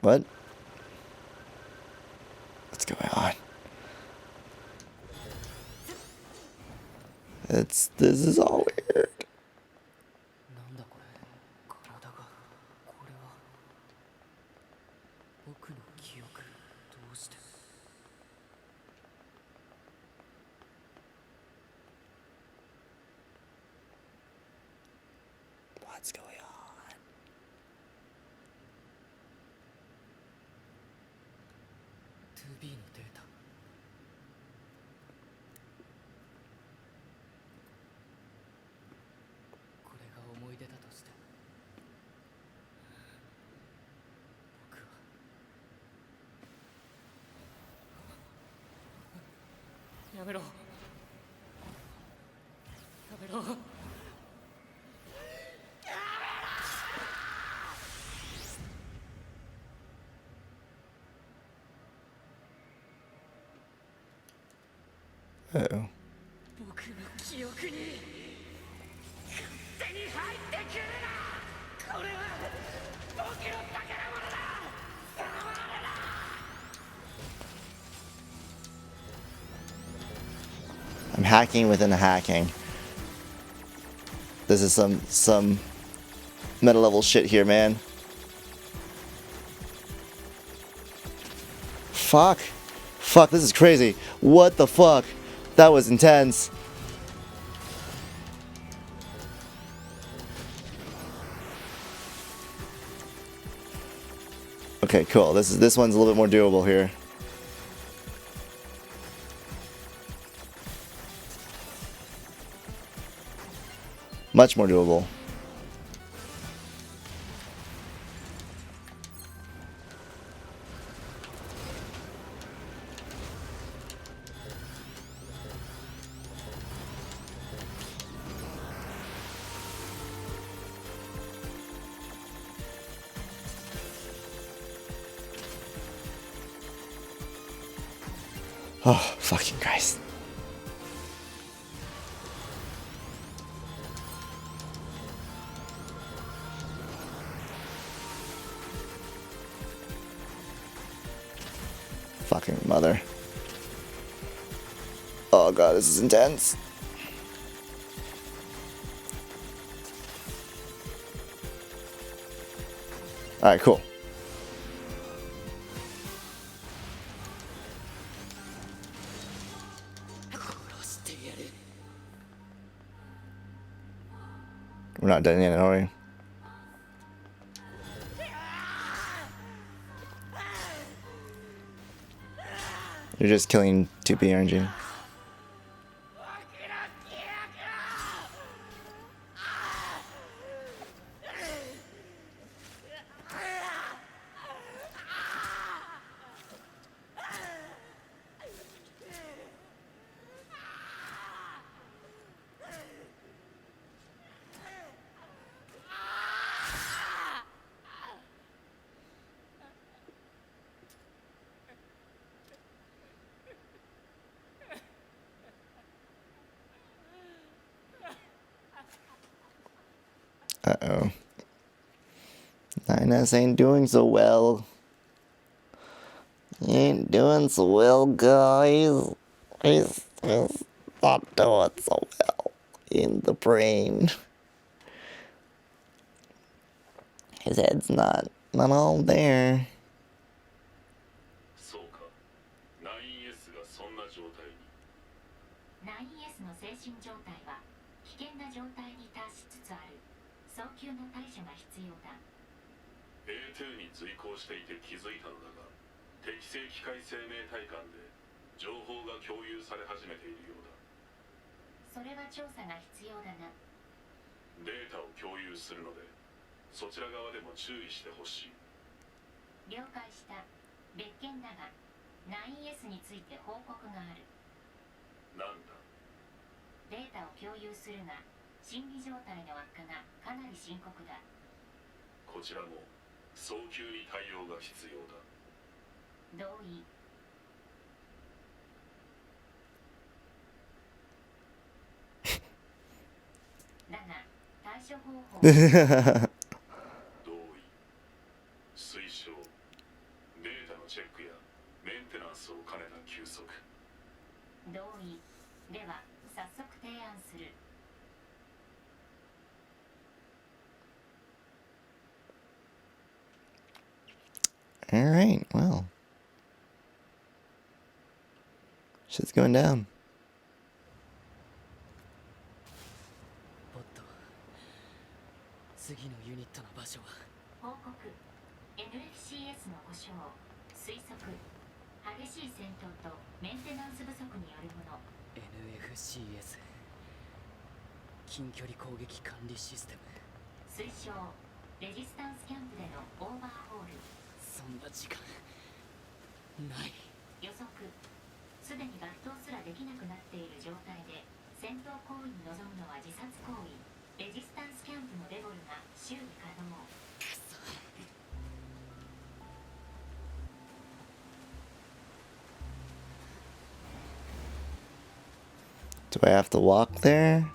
What? What's going on? This is all weird. What's going on? Uh-oh. I'm hacking within the hacking. This is some meta level shit here, man. Fuck. Fuck, this is crazy. What the fuck? That was intense. Okay, cool. This one's a little bit more doable here. Much more doable. Oh, fucking Christ. Fucking mother. Oh god, this is intense. Alright, cool. We're not done yet, are we? You're just killing 2P, aren't you? Uh-oh. 9S ain't doing so well. He ain't doing so well, guys. He's not doing so well in the brain. His head's not all there. そうか。9S がそんな状態に。9S の精神状態は危険な状態に達しつつある。早急な対処が必要だ。A2 に随行していて気づいたのだが、適正機械生命体間で情報が共有され始めているようだ。それは調査が必要だな。データを共有するので、そちら側でも注意してほしい。了解した。別件だが、9S について報告がある。なんだ。データを共有するが、心理状態の悪化がかなり深刻だ。こちらも早急に対応が必要だ。同意。だが、対処方法同意。推奨。Alright, well. Shit's going down. ポット、次のユニットの場所は報告 NFCS の故障推測激しい戦闘とメンテナンス不足によるもの NFCS 近距離攻撃管理システム。推奨レジスタンスキャンプでのオーバーホールそんな時間ない。予測すでに抜刀すらできなくなっている状態で戦闘行為に臨むのは自殺行為。レジスタンスキャンプのデボルが修理可能。 Do I have to walk there?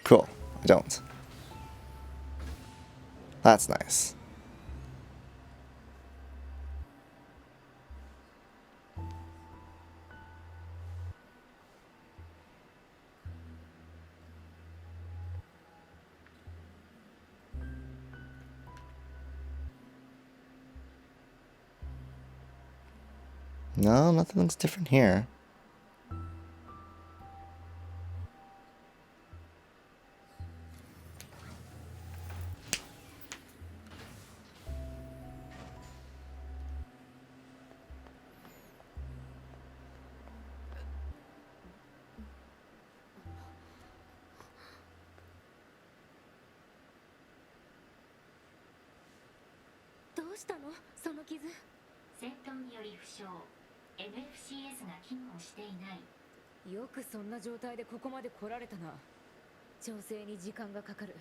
Cool, I don't. That's nice. No, nothing looks different here.傷戦闘により負傷 NFCS が機能していない。よくそんな状態でここまで来られたな。調整に時間がかかる。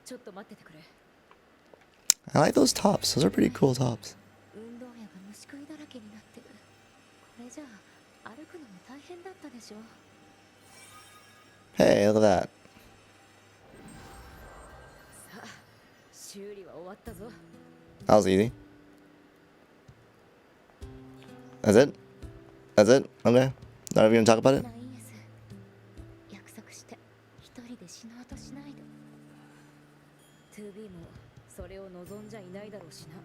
ちょっと待っててくれ。 I like those tops. Those are pretty cool tops. 運動野が虫食いだらけになってる。これじゃあ歩くのも大変だったでしょ。 Hey, look at that. さあ、修理は終わったぞ。 That was easy. That's it? That's it? Okay. Not even gonna talk about it? ナイエス、約束して一人で死のうとしないで。 2B もそれを望んじゃいないだろうしな。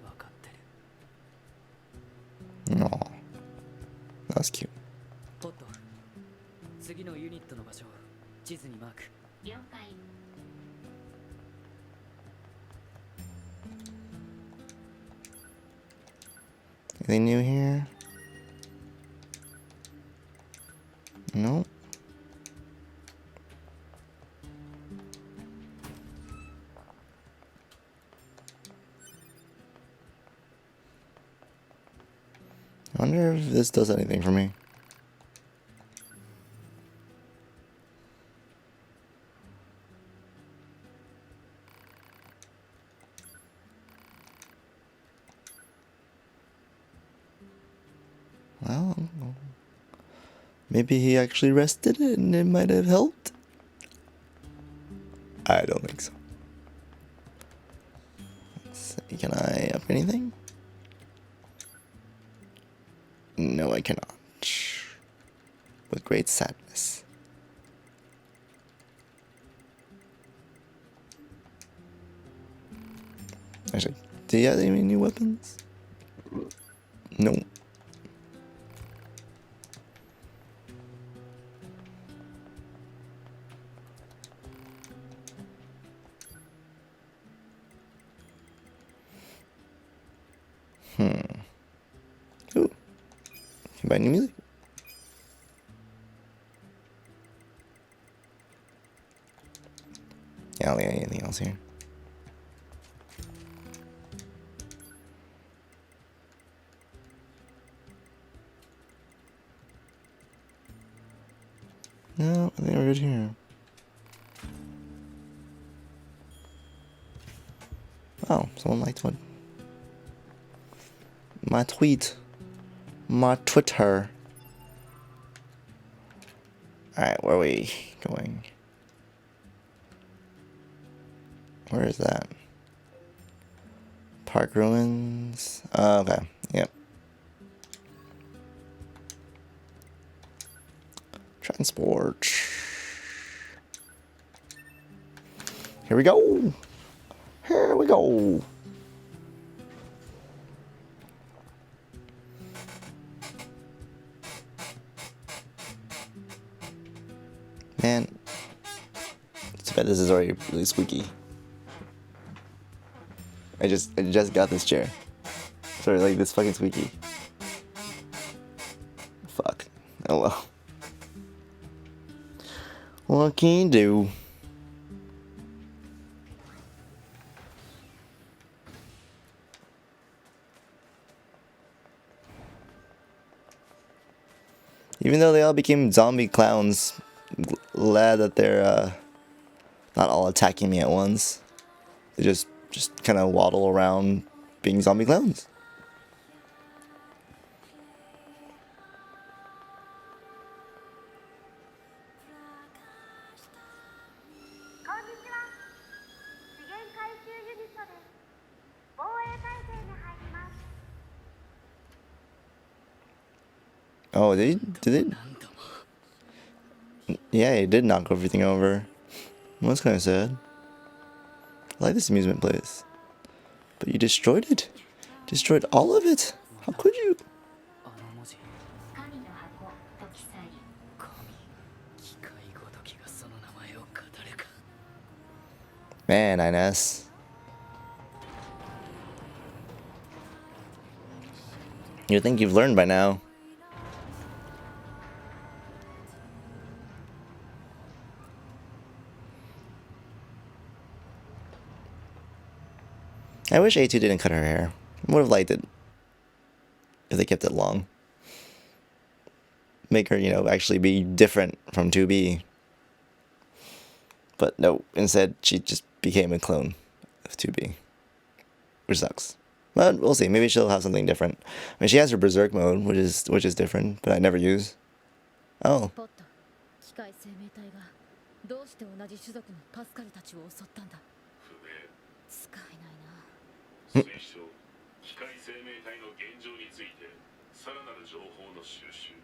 分かってる。 Aw. That was cute. ポット、次のユニットの場所を地図にマーク。了解。 Anything new here? No. I wonder if this does anything for me. Well, maybe he actually rested it and it might have helped. I don't think so. Let's see, can I up anything? No, I cannot. With great sadness. Actually, do you have any new weapons? No. Ooh. Can buy new music. Yeah, I don't think I need anything else here. No, I think we're good here. Oh, someone liked what? My tweet. My Twitter. Alright, where are we going? Where is that? Park ruins. Okay, yep. Transport. Here we go. Here we go. Man, too bad this is already really squeaky. I just got this chair. Sorry, like this fucking squeaky. Fuck. Oh well. What can you do? Even though they all became zombie clowns, glad that they're not all attacking me at once. They just kind of waddle around being zombie clowns. Oh, did it? Yeah, it did knock everything over. Well, that's kind of sad. I like this amusement place. But you destroyed it. Destroyed all of it. How could you? あの文字。神の箱と記載。機械ごときがその名前を語るか。 Man, Ines. You'd think you've learned by now. I wish A2 didn't cut her hair. I would have liked it if they kept it long. Make her, actually be different from 2B. But no, instead she just became a clone of 2B. Which sucks. But we'll see. Maybe she'll have something different. I mean, she has her berserk mode, which is different, but I never use. Oh. ポット、機械生命体がどうして同じ種族のパスカルたちを襲ったんだ。不明。使えないな。推奨。機械生命体の現状についてさらなる情報の収集。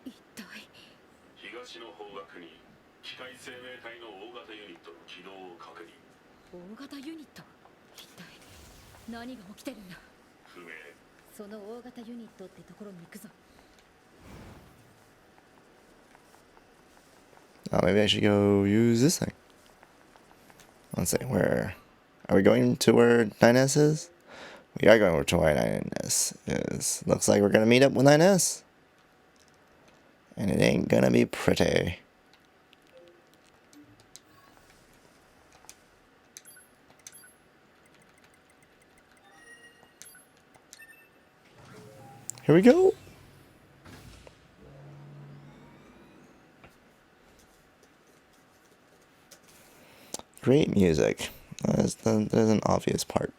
一体。東の方角に機械生命体の大型ユニットの起動を確認。大型ユニット。一体何が起きてるんだ。不明。その大型ユニットってところに行くぞ。Oh, maybe I should go use this thing. Let's see, where... Are we going to where 9S is? We are going to where 9S is. Looks like we're gonna meet up with 9S. And it ain't gonna be pretty. Here we go. Great music. There's an obvious part.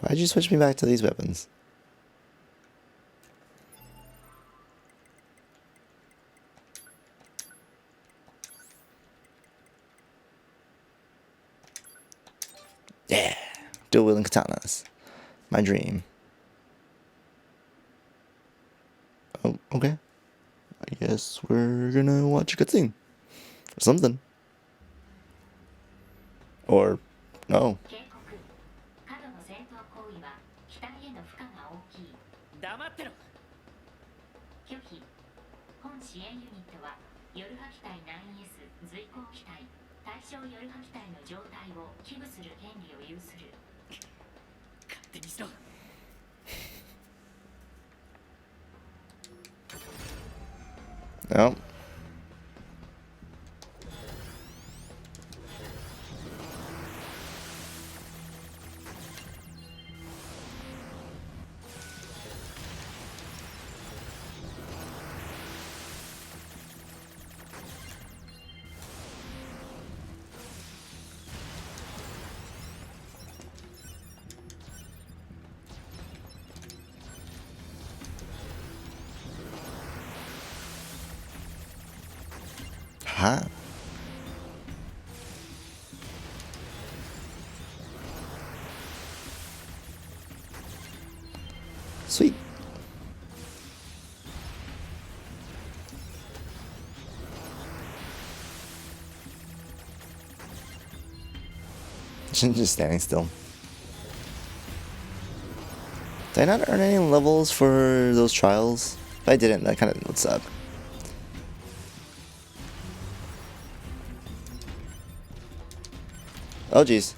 Why'd you switch me back to these weapons? Yeah, dual wielding katanas. My dream. Oh, okay. I guess we're gonna watch a cutscene. Or something. Or, no. 警告。過度の戦闘行為は機体への負荷が大きい。黙ってろ。拒否。本支援ユニットはヨルハ機体 9S 随行機体対象ヨルハ機体の状態を危惧する権利を有する。勝手にしろ。 No. Huh? Sweet. Just standing still. Did I not earn any levels for those trials? If I didn't, that kind of would suck. Oh jeez.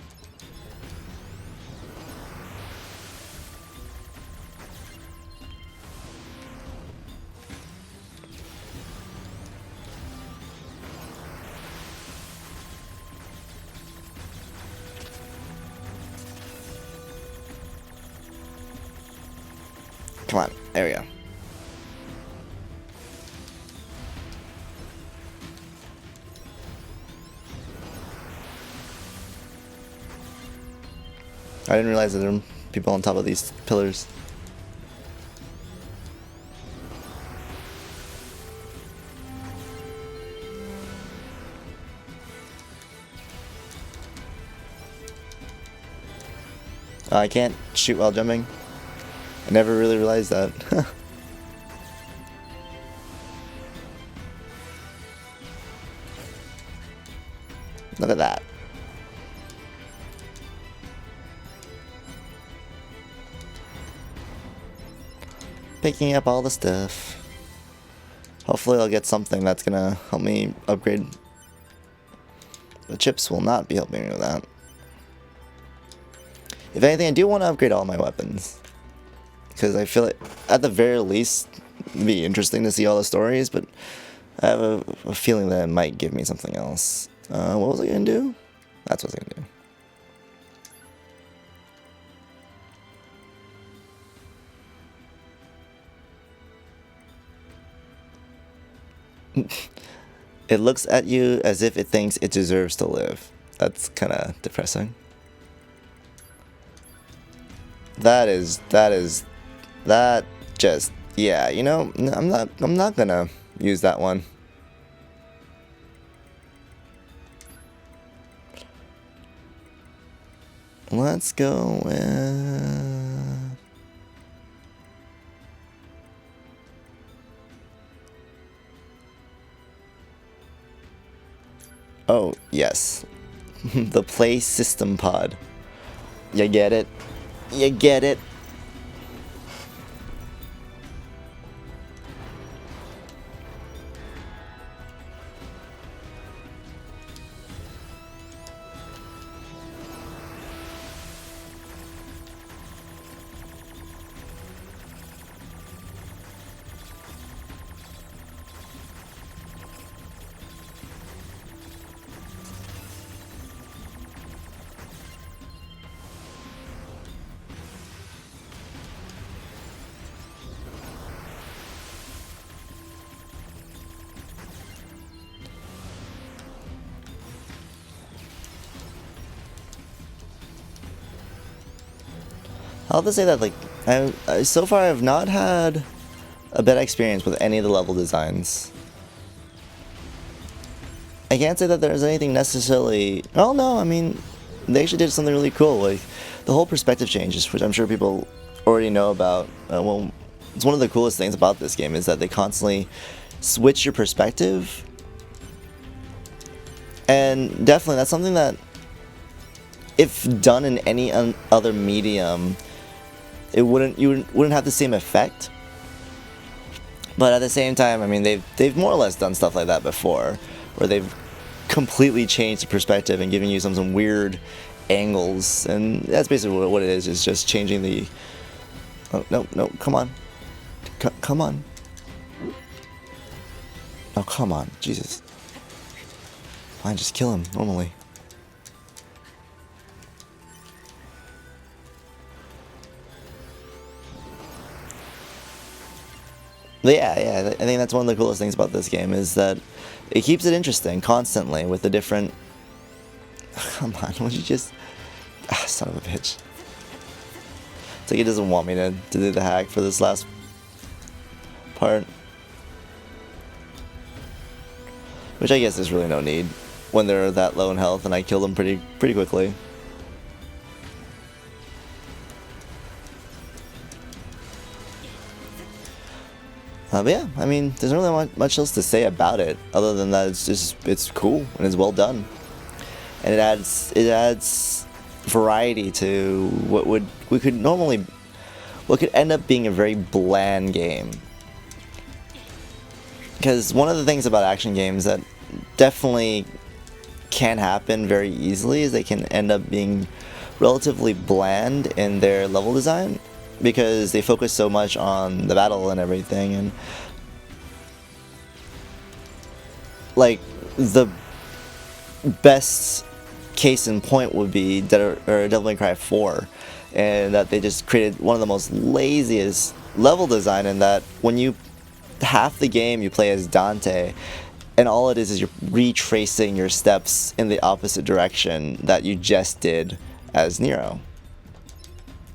Come on, there we go. I didn't realize that there were people on top of these pillars. I can't shoot while jumping. I never really realized that. Look at that. Picking up all the stuff. Hopefully I'll get something that's gonna help me upgrade. The chips will not be helping me with that. If anything, I do want to upgrade all my weapons. Because I feel like, at the very least, it'd be interesting to see all the stories, but I have a feeling that it might give me something else. What was I gonna do? That's what I was gonna do. It looks at you as if it thinks it deserves to live. That's kind of depressing. That just, yeah, you know, I'm not gonna use that one. Let's go with... Oh, yes. The play system pod. You get it? You get it? I'll have to say that, like, so far I've not had a bad experience with any of the level designs. I can't say that there's anything necessarily... Oh no, I mean, they actually did something really cool. Like, the whole perspective changes, which I'm sure people already know about. Well, it's one of the coolest things about this game is that they constantly switch your perspective. And definitely, that's something that, if done in any other medium, you wouldn't have the same effect. But at the same time, I mean, they've more or less done stuff like that before, where they've completely changed the perspective and giving you some weird angles, and that's basically what it is just changing the. Oh no, come on, come on. Oh come on, Jesus. Fine, just kill him normally. But yeah, I think that's one of the coolest things about this game is that it keeps it interesting constantly with the different. Come on, would you just? Ah, son of a bitch. It's like he doesn't want me to do the hack for this last part. Which I guess there's really no need when they're that low in health, and I kill them pretty quickly. But yeah, I mean, there's not really much else to say about it, other than that it's cool and it's well done, and it adds variety to what could end up being a very bland game. Because one of the things about action games that definitely can happen very easily is they can end up being relatively bland in their level design, because they focus so much on the battle and everything, and like the best case in point would be Devil May Cry 4, and that they just created one of the most laziest level design, in that when you half the game you play as Dante, and all it is you're retracing your steps in the opposite direction that you just did as Nero.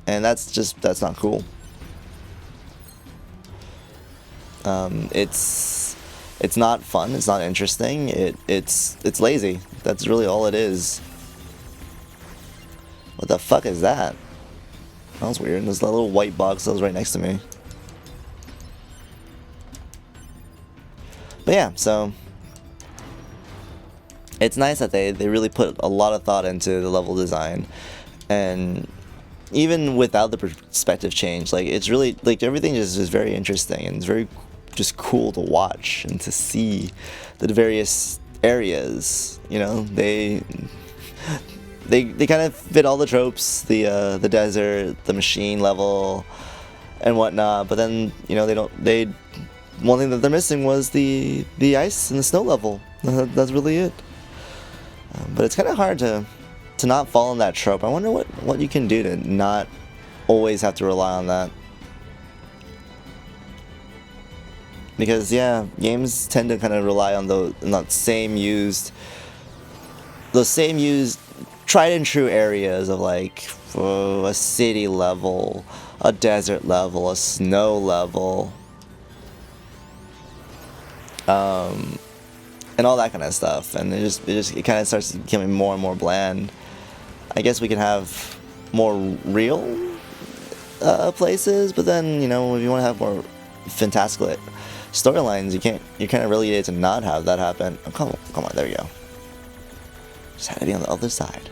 And that's not cool. It's not fun, it's not interesting, it's lazy. That's really all it is. What the fuck is that? That was weird. There's that little white box that was right next to me. But yeah, so it's nice that they really put a lot of thought into the level design, and even without the perspective change, like it's really like everything is very interesting, and it's very just cool to watch and to see the various areas. You know, they kind of fit all the tropes, the desert, the machine level, and whatnot. But then, you know, one thing that they're missing was the ice and the snow level. That's really it. But it's kind of hard to not fall in that trope. I wonder what you can do to not always have to rely on that. Because yeah, games tend to kind of rely on those same used tried and true areas of like a city level, a desert level, a snow level, and all that kind of stuff, and it kind of starts becoming more and more bland. I guess we can have more real places, but then, you know, if you want to have more fantastical storylines, you're kind of relegated to not have that happen. Oh, come on, there we go. Just had to be on the other side.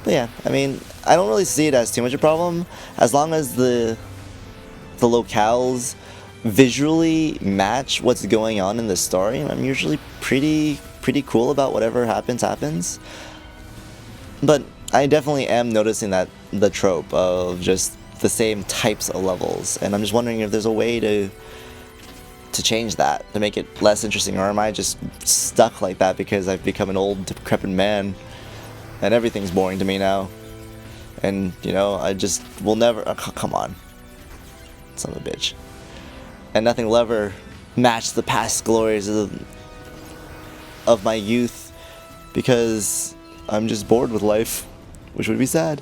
But yeah, I mean, I don't really see it as too much a problem, as long as the locales visually match what's going on in the story. I'm usually pretty cool about whatever happens. But I definitely am noticing that the trope of just the same types of levels, and I'm just wondering if there's a way to change that, to make it less interesting, or am I just stuck like that because I've become an old decrepit man and everything's boring to me now, and you know, I just will never come on, son of a bitch, and nothing will ever match the past glories of my youth, because I'm just bored with life, which would be sad.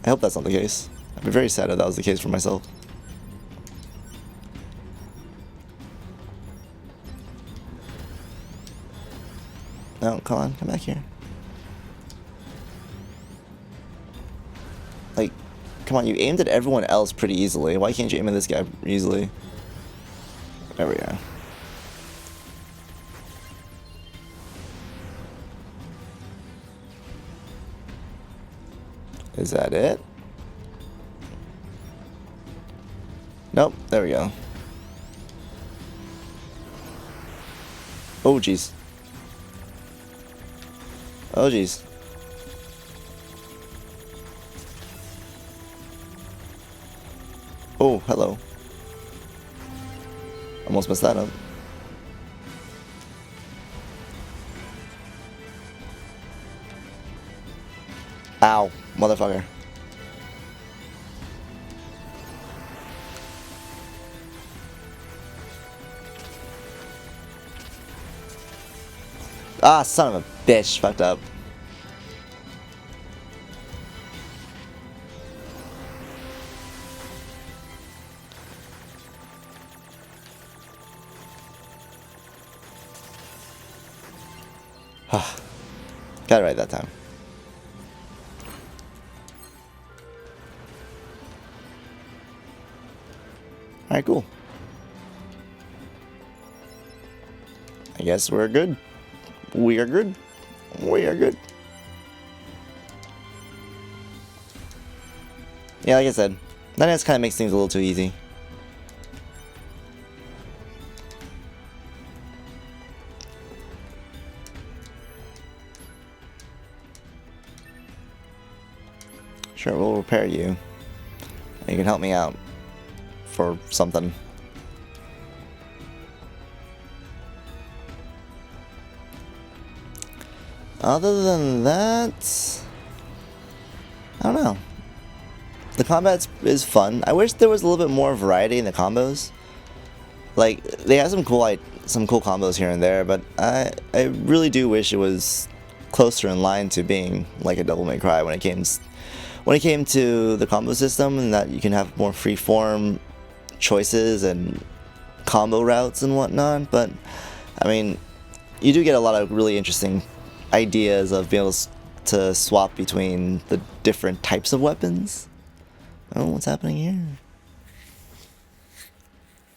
I hope that's not the case. I'd be very sad if that was the case for myself. No, come on, come back here. Like, come on, you aimed at everyone else pretty easily. Why can't you aim at this guy easily? There we go. Is that it? Nope, there we go. Oh, jeez. Oh, jeez. Oh, hello. Almost messed that up. Ow, motherfucker. Ah, son of a bitch. Fucked up. Got it right that time. Alright, cool. I guess we're good. We are good. We are good. Yeah, like I said, that just kind of makes things a little too easy. Sure, we'll repair you. You can help me out for something. Other than that, I don't know. The combat is fun. I wish there was a little bit more variety in the combos. Like, they have some cool combos here and there, but I really do wish it was closer in line to being like a Devil May Cry when it came to the combo system, and that you can have more freeform choices and combo routes and whatnot. But I mean, you do get a lot of really interesting ideas of being able to swap between the different types of weapons. Oh, what's happening here?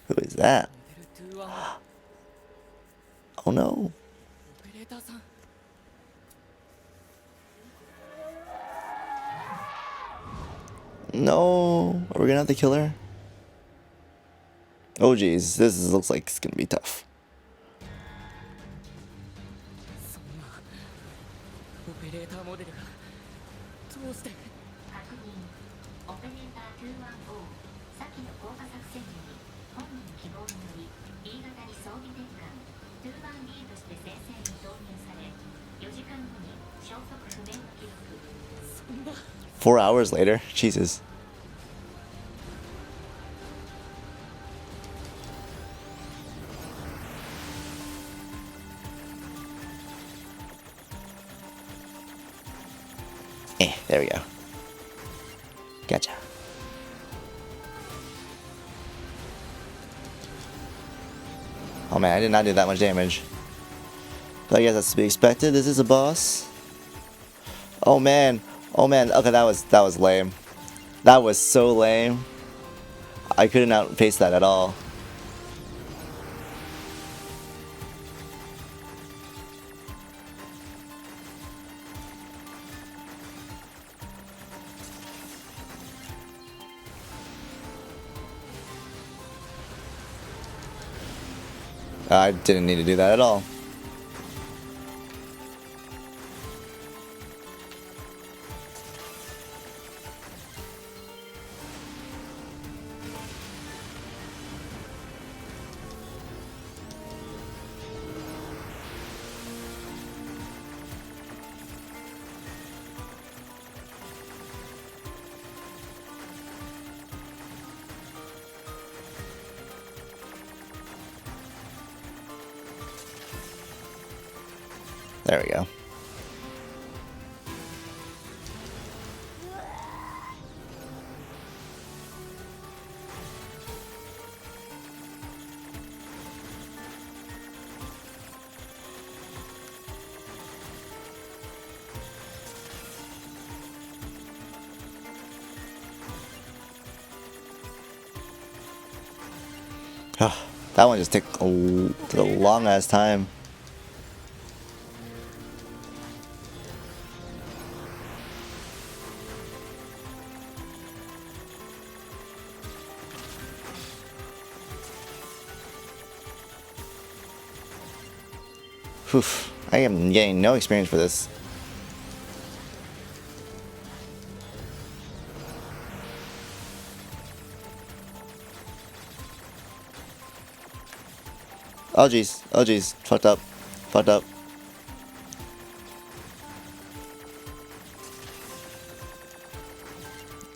Who is that? Oh no. No. Are we gonna have to kill her? Oh geez, looks like it's gonna be tough. そんなオペレーターモデルがどうして確認。オペレーター210、先の降下作戦時に本人希望により B 型に装備転換 2-1B として先生に導入され、4時間後に消息不明の記録。そんな 4 hours later? Jesus. There we go. Gotcha. Oh man, I did not do that much damage. But I guess that's to be expected. This is a boss. Oh man. Oh man. Okay, that was lame. That was so lame. I couldn't outpace that at all. I didn't need to do that at all. There we go. That one just took a long ass time. Whew. I am getting no experience for this. Oh jeez. Oh jeez. Fucked up. Fucked up.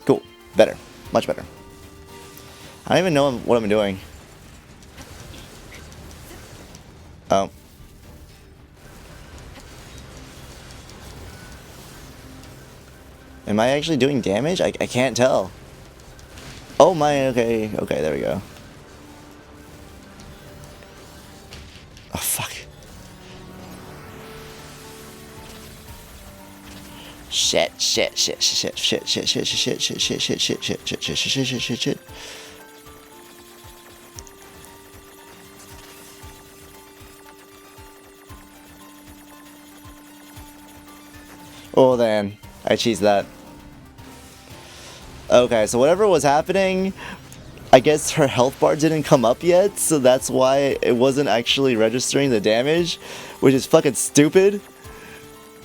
Cool. Better. Much better. I don't even know what I'm doing. Oh. Am I actually doing damage? I can't tell. Oh my, okay. Okay, there we go. Oh, fuck. Shit, shit, shit, shit, shit, shit, shit, shit, shit, shit, shit, shit, shit, shit, shit, shit, shit, shit, shit, shit. Oh, then. I cheesed that. Okay, so whatever was happening, I guess her health bar didn't come up yet, so that's why it wasn't actually registering the damage, which is fucking stupid.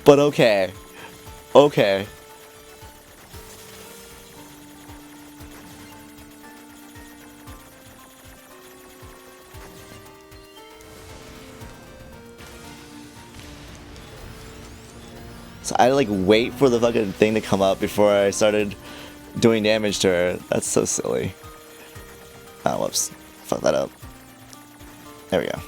But okay. Okay. So I had to like wait for the fucking thing to come up before I started doing damage to her. That's so silly. Oh, whoops. Fuck that up. There we go.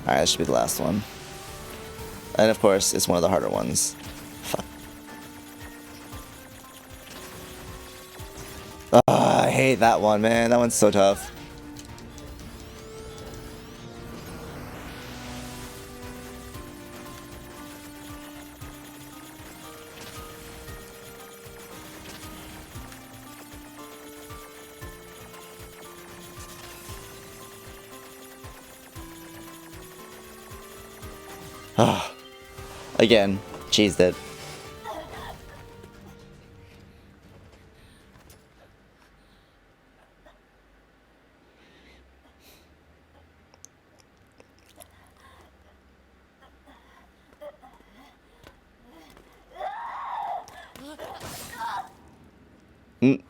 Alright, that should be the last one. And of course, it's one of the harder ones. Fuck. I hate that one, man. That one's so tough. Ah. Again, cheesed it. Mm.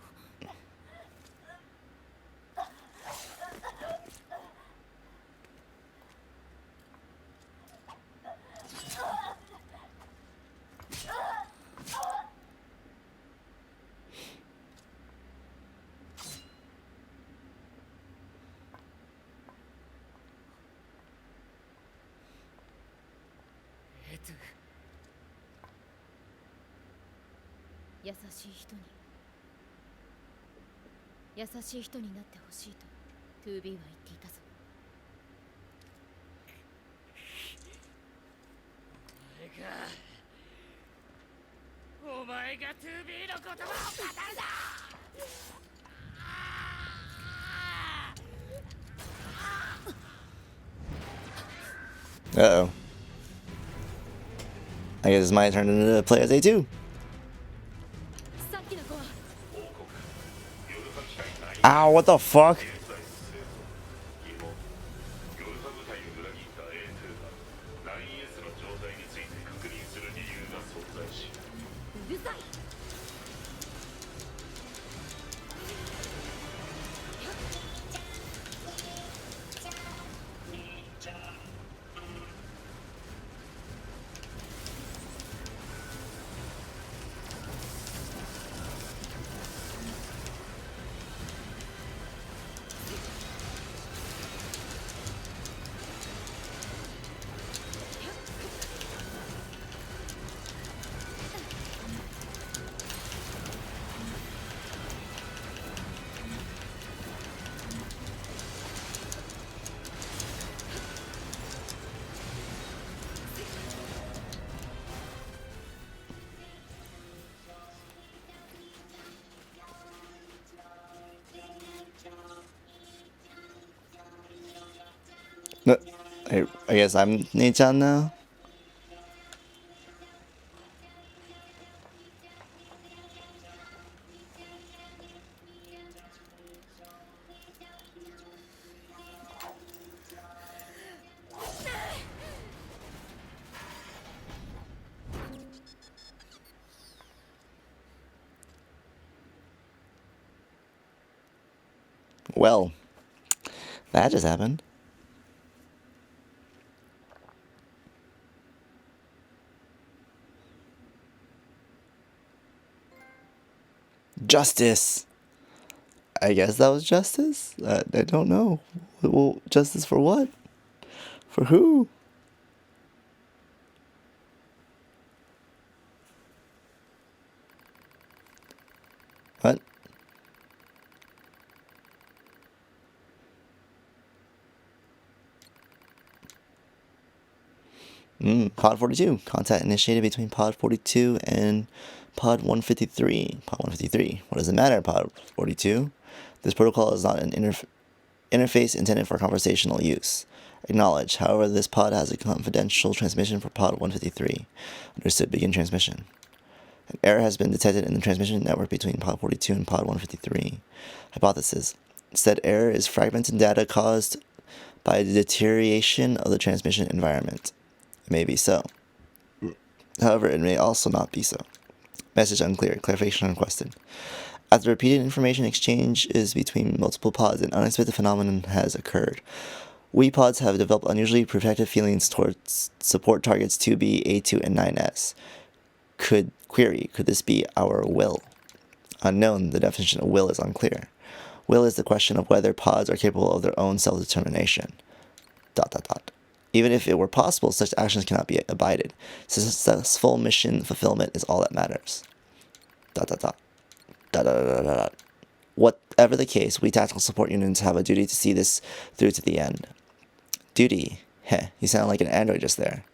優しい人になってほしいと 2B は言っていたぞ。お前が 2B の言葉を語るな。Uh-oh. I guess it's my turn to play as A2. さっきの子は Ow, what the fuck? うるさい。I guess I'm Nichan now. Well, that just happened. Justice! I guess that was justice? I don't know. Well, justice for what? For who? What? Pod 42. Contact initiated between Pod 42 and Pod 153. Pod 153. What does it matter, Pod 42? This protocol is not an interface intended for conversational use. Acknowledge. However, this pod has a confidential transmission for Pod 153. Understood. Begin transmission. An error has been detected in the transmission network between Pod 42 and Pod 153. Hypothesis. Said error is fragmented data caused by the deterioration of the transmission environment. It may be so. However, it may also not be so. Message unclear. Clarification requested. After repeated information exchanges between multiple pods, an unexpected phenomenon has occurred. We pods have developed unusually protective feelings towards support targets 2B, A2, and 9S. Could this be our will? Unknown. The definition of will is unclear. Will is the question of whether pods are capable of their own self-determination. ... Even if it were possible, such actions cannot be abided. Successful mission fulfillment is all that matters. ... Whatever the case, we tactical support units have a duty to see this through to the end. Duty? Heh, you sound like an android just there.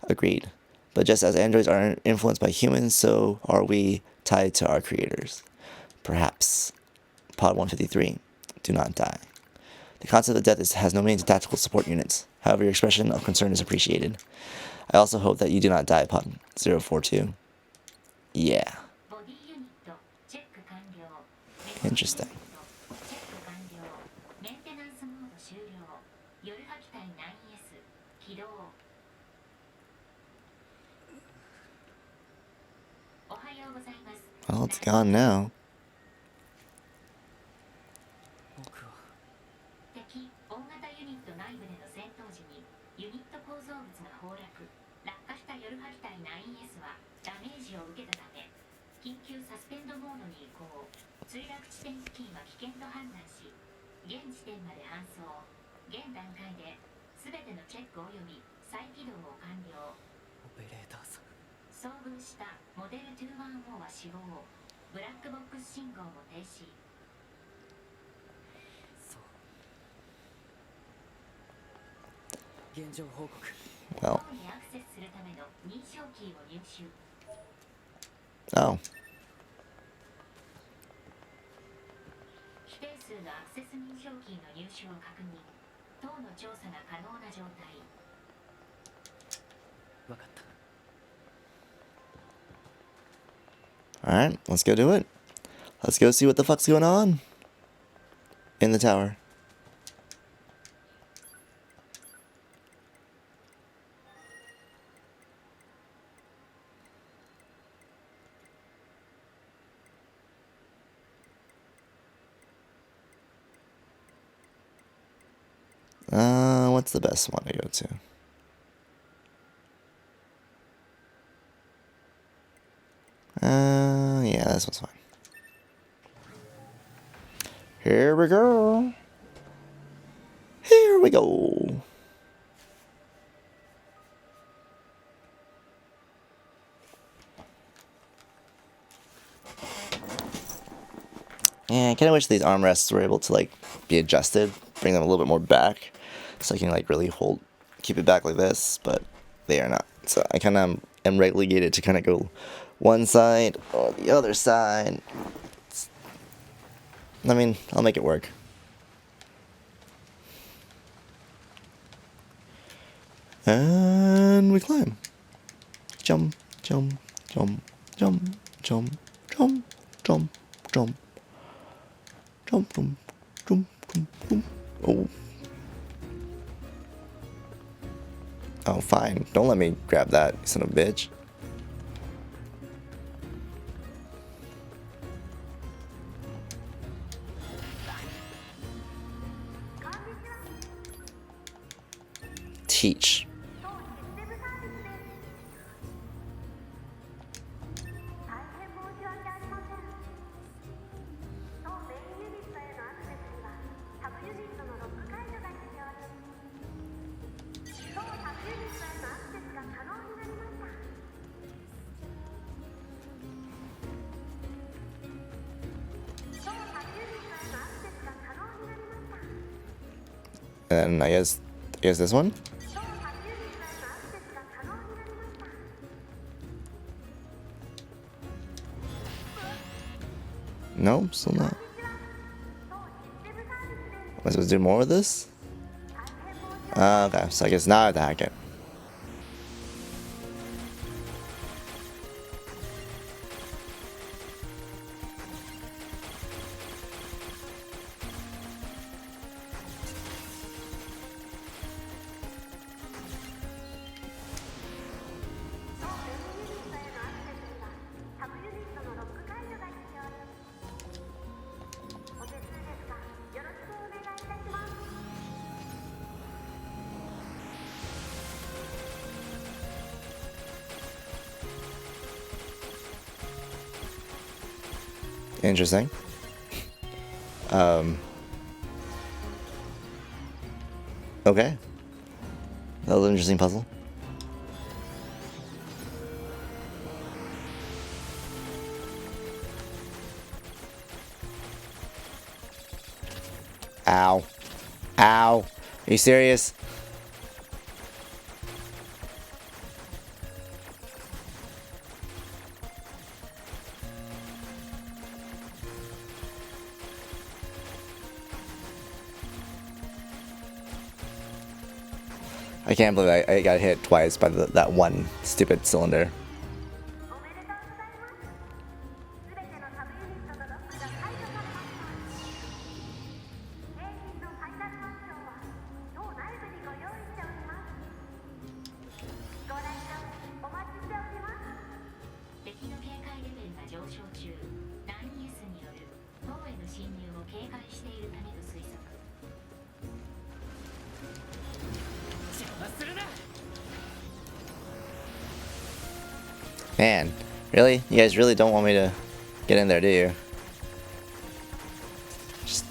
Agreed. But just as androids are influenced by humans, so are we tied to our creators. Perhaps. Pod 153. Do not die. The concept of death has no meaning to tactical support units. However, your expression of concern is appreciated. I also hope that you do not die, Pod 042. Yeah. Interesting. Well, it's gone now. 僕は敵大型ユニット内部での戦闘時にユニット構造物が崩落落下したヨルハキ隊 9S はダメージを受けたため緊急サスペンドモードに移行墜落地点付近は危険と判断し現地点まで搬送現段階で全てのチェック及び再起動を完了オペレーターさん遭遇したモデル214は死亡ブラックボックス信号も停止そう現状報告 Well. 脳にアクセスするための認証キーを入手 Oh. 規定数のアクセス認証キーの入手を確認等の調査が可能な状態分かった Alright, let's go do it. Let's go see what the fuck's going on in the tower. What's the best one to go to? Yeah, this one's fine. Here we go. Here we go. Yeah, I kind of wish these armrests were able to like be adjusted, bring them a little bit more back, so I can like really keep it back like this, but they are not. So I kind of am relegated to kind of go one side or the other side. I mean, I'll make it work. And we climb. Jump, jump, jump, jump, jump, jump, jump, jump. Jump, jump, jump, jump, jump. Oh. Oh, fine. Don't let me grab that, you son of a bitch. Teach. 当システムサービスです大変申し訳ありません当メインユニットへのアクセスにはサブユニットのロック解除が必要です当サブユニットへのアクセスが可能になりました当サブユニットへのアクセスが可能になりました And I guess this one? 当サブユニットへのアクセスが可能になりました No, still not. 当システムサービスです Am I supposed to do more of this? 大変申し訳 Okay, so I guess now I have to hack it. Interesting. Okay. That was an interesting puzzle. Ow. Ow. Are you serious? I can't believe I got hit twice by that one stupid cylinder. おめでとうございますすべてのサブユニットのロックが解除されました景品のファイナルマンションは当内部にご用意しておりますご来場お待ちしております敵の警戒レベルが上昇中 9S による塔への侵入を警戒しているためと推測 Man, really? You guys really don't want me to get in there, do you? Just...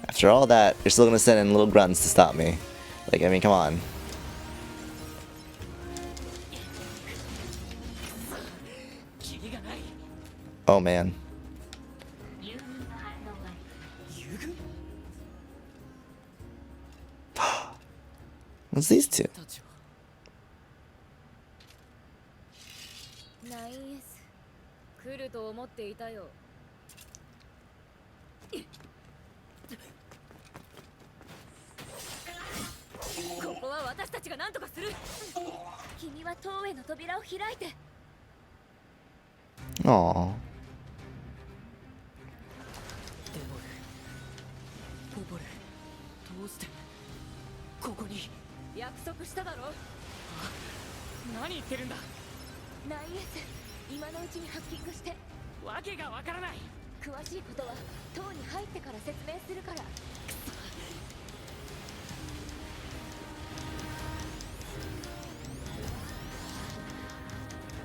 After all that, you're still gonna send in little grunts to stop me. Like, I mean, come on. Oh man. 郵便の反応は What's these two? たちは 9S 来ると思っていたよここは私たちが何とかする君は塔への扉を開いて Aww. デボルポポルどうしてここに約束しただろ何言ってるんだ 9S 今のうちにハッキングしてわけがわからない詳しいことは塔に入ってから説明するから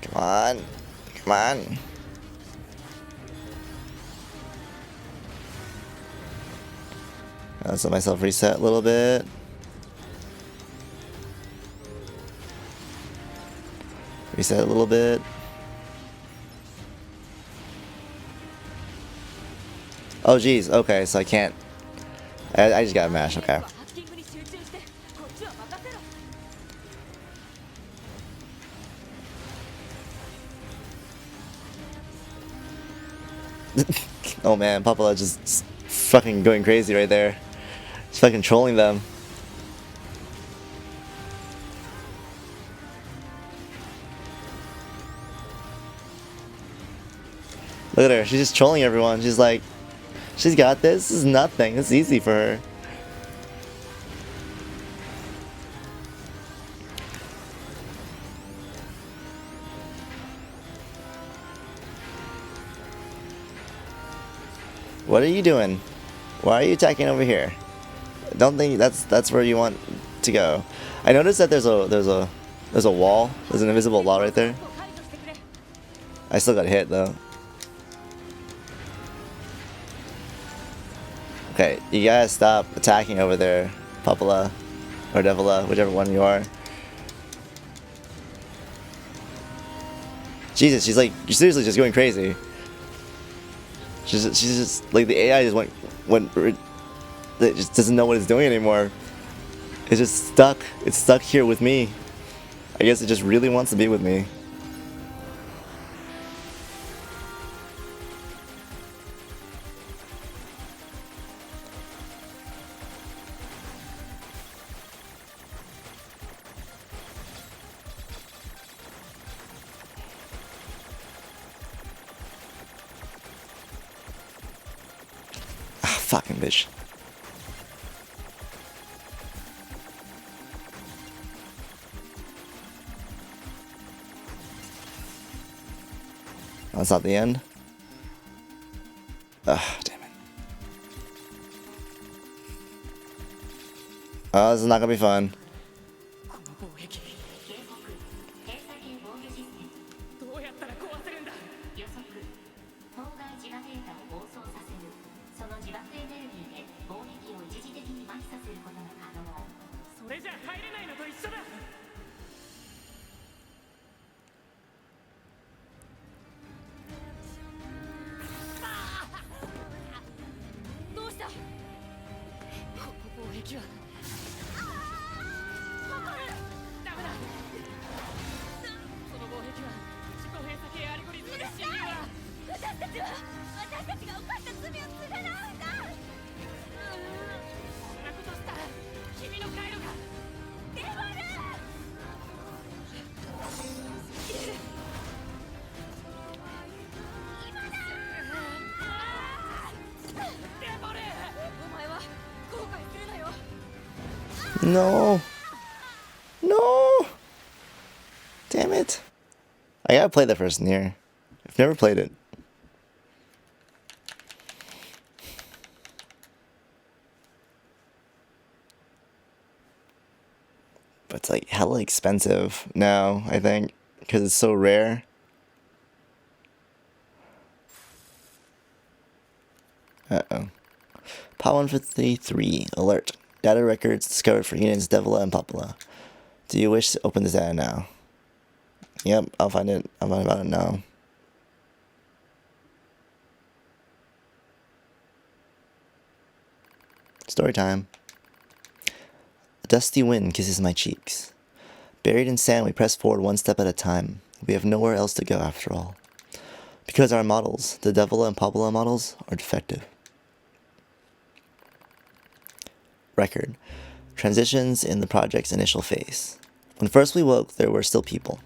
Come on. Come on. Let's let myself reset a little bit. Reset a little bit. Oh geez, okay, so I can't. I just gotta mash, okay. ハッキングに集中してこっちは任せろ Oh man, Popola just fucking going crazy right there. Just fucking trolling them. Look at her, she's just trolling everyone. She's like, she's got this. This is nothing. This is easy for her. What are you doing? Why are you attacking over here? don't think that's where you want to go. I noticed that there's a wall. There's an invisible wall right there. I still got hit though. Okay, you gotta stop attacking over there, Popola or Devola, whichever one you are. Jesus, she's seriously just going crazy. She's just like the AI just went it just doesn't know what it's doing anymore. It's just stuck. It's stuck here with me. I guess it just really wants to be with me. Ah, fucking bitch. That's not the end. Ah, damn it. Oh, this is not gonna be fun. この防壁警告閉鎖系防御システムどうやったら壊せるんだ。予測当該自我データを暴走させるその自爆エネルギーで防壁を一時的に麻痺させることが可能それじゃ入れないのと一緒だ。どうした。この防壁はダメだ。その防壁は自己閉鎖系アルゴリズムで侵入は。私たちが犯した罪を償うんだ。そんなことしたら君の回路がデボル。今だ。デボル、お前は後悔するなよ。 No. No. Damn it. I gotta play the first Nier. I've never played it. But it's like hella expensive now, I think, because it's so rare. Uh-oh. PA 153, alert. Data records discovered for units Devola and Popola. Do you wish to open this data now? Yep, I'll find it. I'll find about it now. Story time. A dusty wind kisses my cheeks. Buried in sand, we press forward one step at a time. We have nowhere else to go after all. Because our models, the Devola and Popola models, are defective. Record. Transitions in the project's initial phase. When first we woke, there were still people.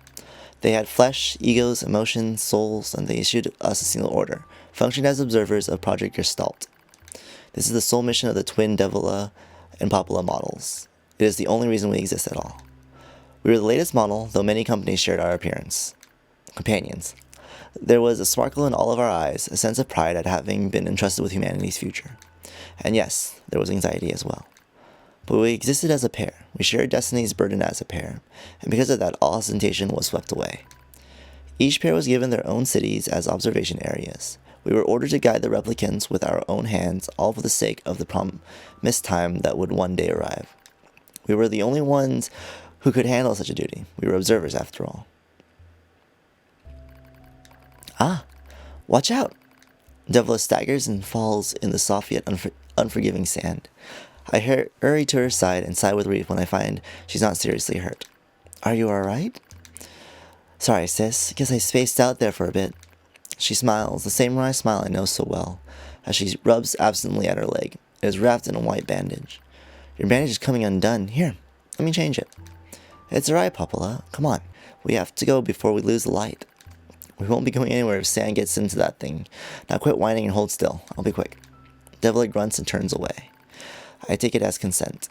They had flesh, egos, emotions, souls, and they issued us a single order, functioning as observers of Project Gestalt. This is the sole mission of the twin Devola and Popola models. It is the only reason we exist at all. We were the latest model, though many companies shared our appearance. Companions. There was a sparkle in all of our eyes, a sense of pride at having been entrusted with humanity's future. And yes, there was anxiety as well. But we existed as a pair. We shared destiny's burden as a pair, and because of that, all ostentation was swept away. Each pair was given their own cities as observation areas. We were ordered to guide the replicants with our own hands, all for the sake of the promised time that would one day arrive. We were the only ones who could handle such a duty. We were observers, after all. Ah, watch out! Devola staggers and falls in the soft yet unforgiving sand. I hurry to her side and sigh with relief when I find she's not seriously hurt. Are you alright? Sorry, sis. Guess I spaced out there for a bit. She smiles, the same wry smile I know so well, as she rubs absently at her leg. It is wrapped in a white bandage. Your bandage is coming undone. Here, let me change it. It's alright, Popola. Come on. We have to go before we lose the light. We won't be going anywhere if sand gets into that thing. Now quit whining and hold still. I'll be quick. Devola grunts and turns away. I take it as consent.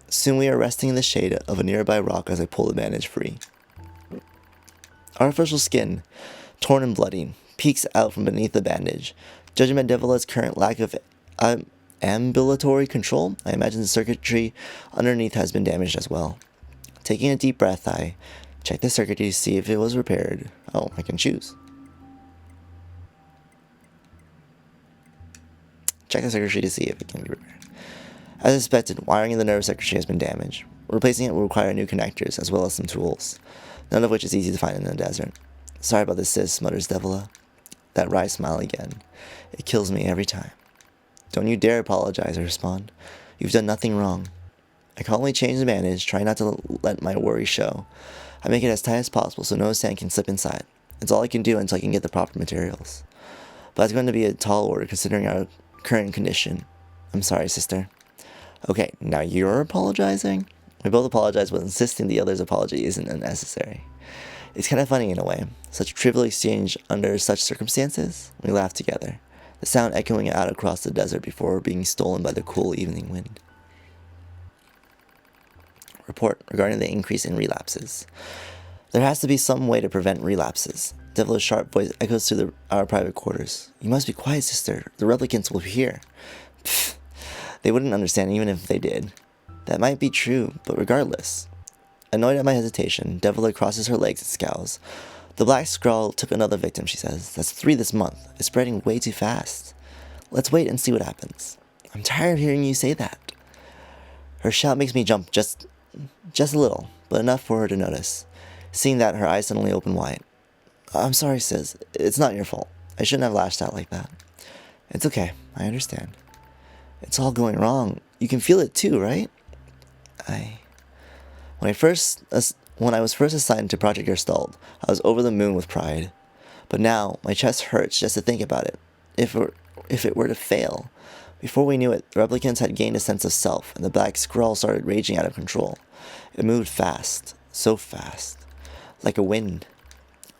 Soon we are resting in the shade of a nearby rock as I pull the bandage free. Artificial skin, torn and bloody, peeks out from beneath the bandage. Judging by Devola's current lack of ambulatory control? I imagine the circuitry underneath has been damaged as well. Taking a deep breath, I check the circuitry to see if it was repaired. Oh, I can choose. Check the circuitry to see if it can be repaired. As expected, wiring in the nerve circuitry has been damaged. Replacing it will require new connectors, as well as some tools, none of which is easy to find in the desert. Sorry about this, sis, mutters Devola. That wry smile again. It kills me every time. Don't you dare apologize, I respond. You've done nothing wrong. I calmly change the bandage, trying not to let my worry show. I make it as tight as possible so no sand can slip inside. It's all I can do until I can get the proper materials. But that's going to be a tall order considering our current condition. I'm sorry, sister. Okay, now you're apologizing? We both apologize, but insisting the other's apology isn't unnecessary. It's kind of funny in a way. Such a trivial exchange under such circumstances. We laugh together, the sound echoing out across the desert before being stolen by the cool evening wind. Report regarding the increase in relapses. There has to be some way to prevent relapses. Devola's sharp voice echoes through our private quarters. You must be quiet, sister. The replicants will hear. Pfft. They wouldn't understand even if they did. That might be true, but regardless. Annoyed at my hesitation, Devola crosses her legs and scowls. The black scrawl took another victim, she says. That's 3 this month. It's spreading way too fast. Let's wait and see what happens. I'm tired of hearing you say that. Her shout makes me jump just a little, but enough for her to notice. Seeing that, her eyes suddenly open wide. I'm sorry, sis. It's not your fault. I shouldn't have lashed out like that. It's okay. I understand. It's all going wrong. You can feel it too, right? When I was first assigned to Project Gestalt, I was over the moon with pride. But now, my chest hurts just to think about it. If it were to fail. Before we knew it, the replicants had gained a sense of self, and the black scroll started raging out of control. It moved fast. So fast. Like a wind.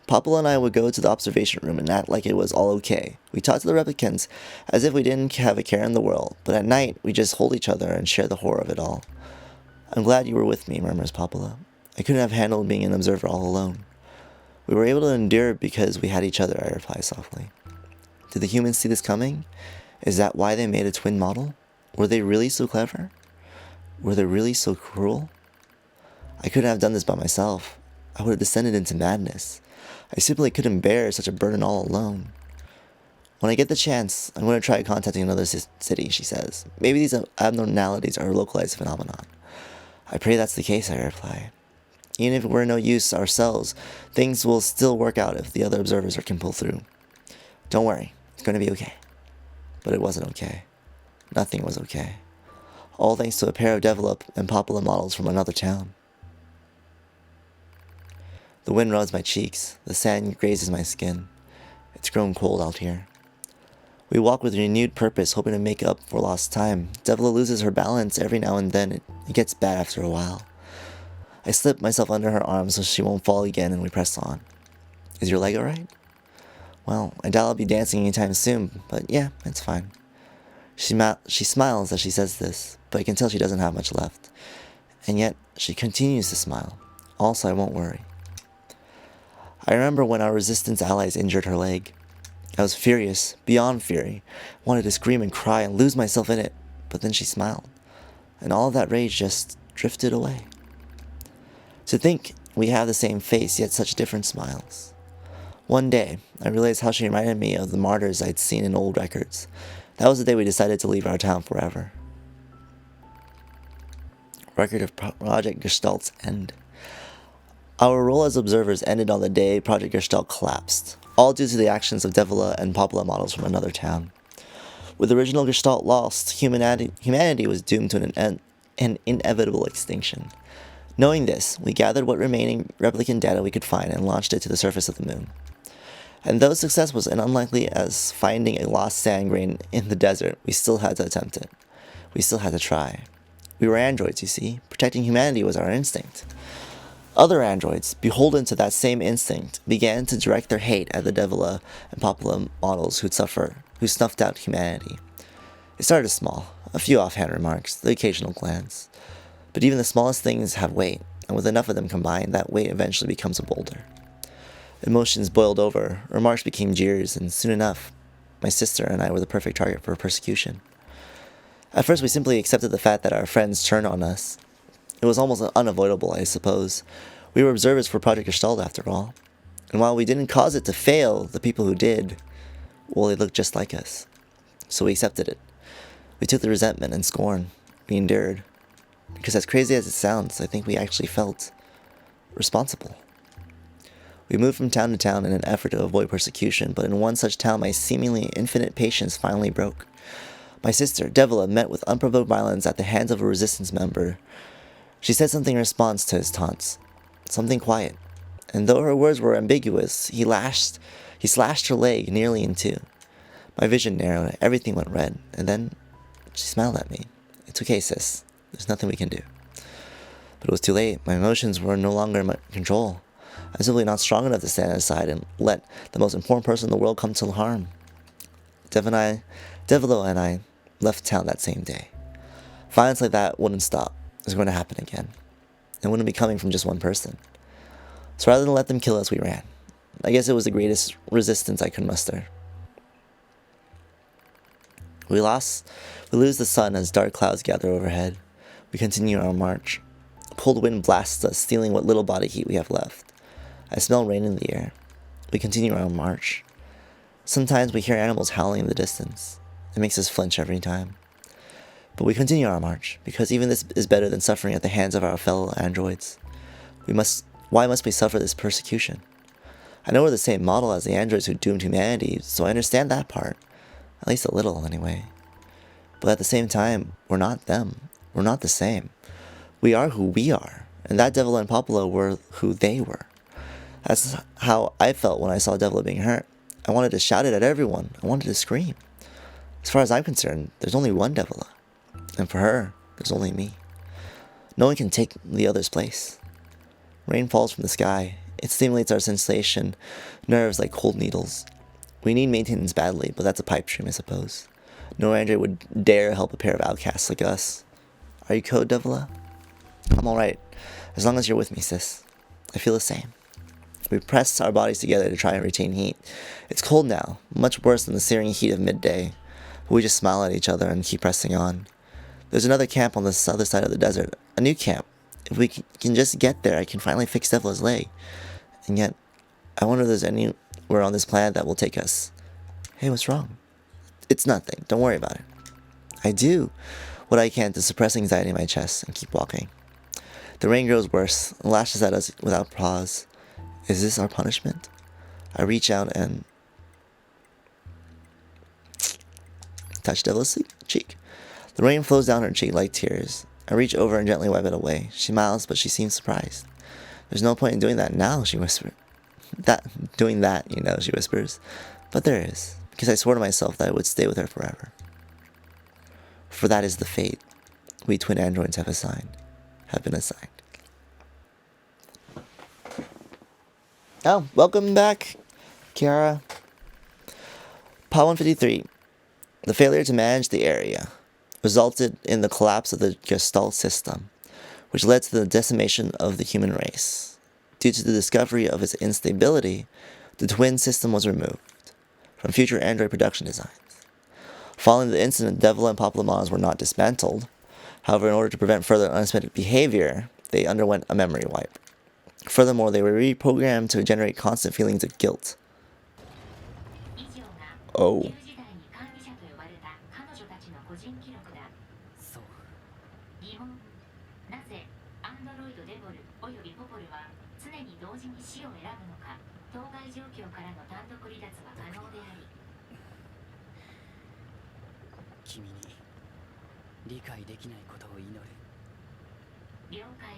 Popola and I would go to the observation room and act like it was all okay. We talked to the replicants as if we didn't have a care in the world, but at night, we just hold each other and share the horror of it all. I'm glad you were with me, murmurs Popola. I couldn't have handled being an observer all alone. We were able to endure because we had each other, I reply softly. Did the humans see this coming? Is that why they made a twin model? Were they really so clever? Were they really so cruel? I couldn't have done this by myself. I would have descended into madness. I simply couldn't bear such a burden all alone. When I get the chance, I'm going to try contacting another city, she says. Maybe these abnormalities are a localized phenomenon. I pray that's the case, I reply. Even if we're no use ourselves, things will still work out if the other observers can pull through. Don't worry, it's going to be okay. But it wasn't okay. Nothing was okay. All thanks to a pair of Devola and Popola models from another town. The wind rubs my cheeks. The sand grazes my skin. It's grown cold out here. We walk with renewed purpose, hoping to make up for lost time. Devola loses her balance every now and then. It gets bad after a while. I slip myself under her arm so she won't fall again, and we press on. Is your leg alright? Well, I doubt I'll be dancing anytime soon, but yeah, it's fine. She smiles as she says this, but I can tell she doesn't have much left. And yet, she continues to smile. Also, I won't worry. I remember when our resistance allies injured her leg. I was furious, beyond fury, wanted to scream and cry and lose myself in it, but then she smiled, and all of that rage just drifted away. To think we have the same face, yet such different smiles. One day, I realized how she reminded me of the martyrs I'd seen in old records. That was the day we decided to leave our town forever. Record of Project Gestalt's end. Our role as observers ended on the day Project Gestalt collapsed, all due to the actions of Devola and Popola models from another town. With the original Gestalt lost, humanity was doomed to an inevitable extinction. Knowing this, we gathered what remaining replicant data we could find and launched it to the surface of the moon. And though success was as unlikely as finding a lost sand grain in the desert, we still had to attempt it. We still had to try. We were androids, you see. Protecting humanity was our instinct. Other androids, beholden to that same instinct, began to direct their hate at the Devola and Popola models who snuffed out humanity. It started small, a few offhand remarks, the occasional glance. But even the smallest things have weight, and with enough of them combined, that weight eventually becomes a boulder. Emotions boiled over, remarks became jeers, and soon enough, my sister and I were the perfect target for persecution. At first, we simply accepted the fact that our friends turned on us. It was almost unavoidable, I suppose. We were observers for Project Gestalt, after all. And while we didn't cause it to fail, the people who did, well, they looked just like us. So we accepted it. We took the resentment and scorn. We endured. Because as crazy as it sounds, I think we actually felt responsible. We moved from town to town in an effort to avoid persecution, but in one such town my seemingly infinite patience finally broke. My sister, Devola, met with unprovoked violence at the hands of a resistance member. She said something in response to his taunts. Something quiet. And though her words were ambiguous, he slashed her leg nearly in two. My vision narrowed, everything went red, and then she smiled at me. It's okay, sis. There's nothing we can do. But it was too late. My emotions were no longer in my control. I was simply not strong enough to stand aside and let the most important person in the world come to harm. Devola and I left town that same day. Violence like that wouldn't stop. It was going to happen again. It wouldn't be coming from just one person. So rather than let them kill us, we ran. I guess it was the greatest resistance I could muster. We lose the sun as dark clouds gather overhead. We continue our march. A cold wind blasts us, stealing what little body heat we have left. I smell rain in the air. We continue our march. Sometimes we hear animals howling in the distance. It makes us flinch every time. But we continue our march, because even this is better than suffering at the hands of our fellow androids. Why must we suffer this persecution? I know we're the same model as the androids who doomed humanity, so I understand that part. At least a little, anyway. But at the same time, we're not them. We're not the same. We are who we are, and that Devola and Popola were who they were. That's how I felt when I saw Devola being hurt. I wanted to shout it at everyone. I wanted to scream. As far as I'm concerned, there's only one Devola. And for her, there's only me. No one can take the other's place. Rain falls from the sky. It stimulates our sensation nerves like cold needles. We need maintenance badly, but that's a pipe dream, I suppose. No android would dare help a pair of outcasts like us. Are you cold, Devola? I'm alright, as long as you're with me, sis. I feel the same. We press our bodies together to try and retain heat. It's cold now, much worse than the searing heat of midday. But we just smile at each other and keep pressing on. There's another camp on this other side of the desert. A new camp. If we can just get there, I can finally fix Devola's leg. And yet, I wonder if there's anywhere on this planet that will take us. Hey, what's wrong? It's nothing. Don't worry about it. I do what I can to suppress anxiety in my chest and keep walking. The rain grows worse and lashes at us without pause. Is this our punishment? I reach out and touch Devola's cheek. The rain flows down her cheek like tears. I reach over and gently wipe it away. She smiles, but she seems surprised. There's no point in doing that now, she whispers. She whispers. But there is, because I swore to myself that I would stay with her forever. For that is the fate we twin androids have been assigned. Oh, welcome back, Kiara. Pod 153. The failure to manage the area resulted in the collapse of the Gestalt system, which led to the decimation of the human race. Due to the discovery of its instability, the twin system was removed from future android production designs. Following the incident, Devola and Popola models were not dismantled. However, in order to prevent further unexpected behavior, they underwent a memory wipe. Furthermore, they were reprogrammed to generate constant feelings of guilt. Oh. そう疑問なぜアンドロイドデボルおよびポポルは常に同時に死を選ぶのか当該状況からの単独離脱は可能であり君に理解できないことを祈る了解